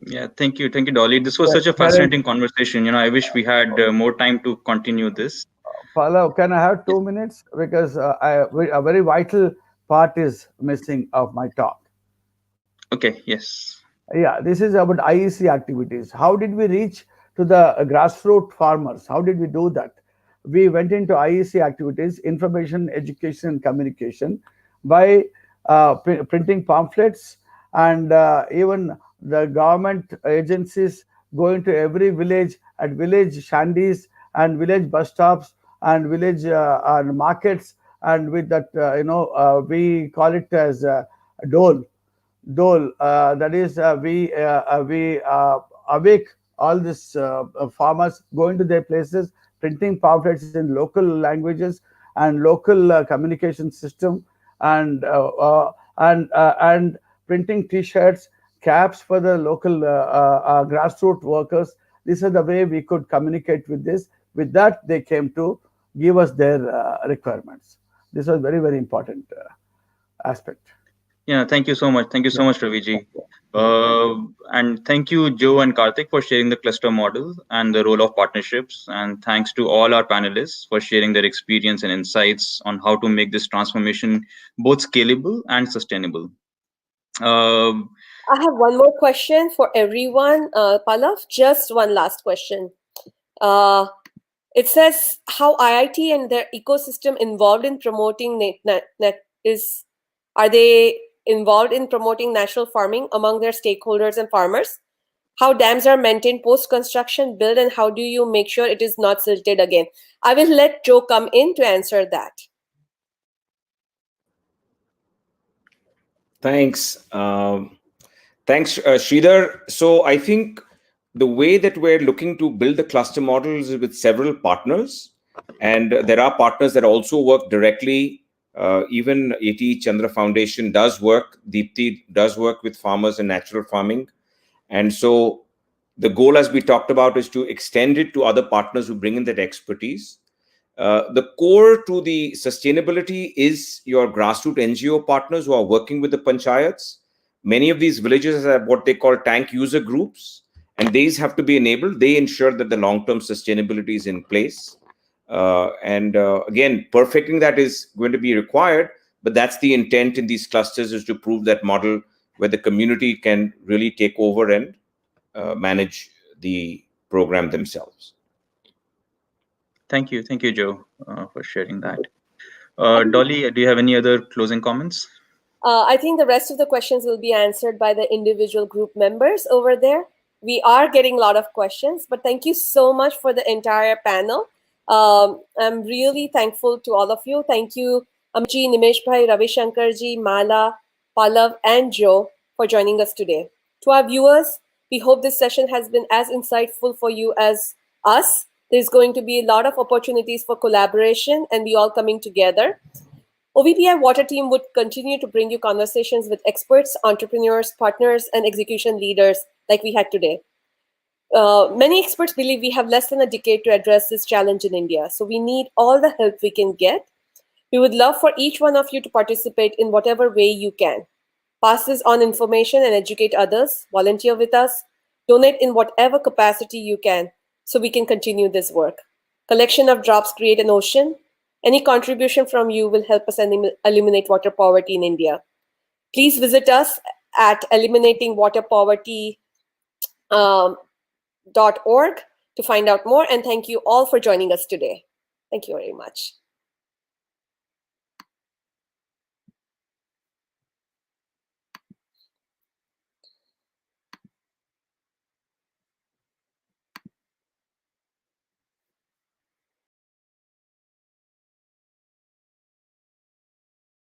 Yeah, thank you, Dolly. This was such a fascinating conversation. I wish we had more time to continue this. Pallav, can I have 2 minutes? Because a very vital part is missing of my talk. Okay, yes. Yeah, this is about IEC activities. How did we reach to the grassroots farmers? How did we do that? We went into IEC activities, information, education, and communication, by printing pamphlets, and even the government agencies going to every village, at village shandies and village bus stops and village and markets, and with that, we call it as dole. That is, we awake all these farmers going to their places, printing pamphlets in local languages and local communication system, and printing T-shirts, caps for the local grassroots workers. This is the way we could communicate with this. With that, they came to give us their requirements. This was very, very important aspect. Yeah, thank you so much. Thank you so much, Raviji. And thank you, Joe and Karthik, for sharing the cluster model and the role of partnerships. And thanks to all our panelists for sharing their experience and insights on how to make this transformation both scalable and sustainable. I have one more question for everyone. Pallav, just one last question. It says how IIT and their ecosystem involved in promoting are they involved in promoting natural farming among their stakeholders and farmers? How dams are maintained post-construction build, and how do you make sure it is not silted again? I will let Joe come in to answer that. Thanks. Thanks, Sridhar. So I think the way that we're looking to build the cluster models is with several partners. And there are partners that also work directly. Even A.T.E. Chandra Foundation does work. Deepti does work with farmers and natural farming. And so the goal, as we talked about, is to extend it to other partners who bring in that expertise. The core to the sustainability is your grassroots NGO partners who are working with the panchayats. Many of these villages have what they call tank user groups, and these have to be enabled. They ensure that the long-term sustainability is in place. Again, perfecting that is going to be required, but that's the intent in these clusters, is to prove that model where the community can really take over and manage the program themselves. Thank you, Joe, for sharing that. Dolly, do you have any other closing comments? I think the rest of the questions will be answered by the individual group members over there. We are getting a lot of questions, but thank you so much for the entire panel. I'm really thankful to all of you. Thank you, Amit, Nimesh bhai, Ravishankar ji, Mala, Pallav, and Joe for joining us today. To our viewers, we hope this session has been as insightful for you as us. There's going to be a lot of opportunities for collaboration and we all coming together. OVBI Water Team would continue to bring you conversations with experts, entrepreneurs, partners, and execution leaders like we had today. Many experts believe we have less than a decade to address this challenge in India, so we need all the help we can get. We would love for each one of you to participate in whatever way you can. Pass this on information and educate others, volunteer with us, donate in whatever capacity you can so we can continue this work. Collection of drops create an ocean. Any contribution from you will help us eliminate water poverty in India. Please visit us at eliminatingwaterpoverty.org to find out more, and thank you all for joining us today. Thank you very much.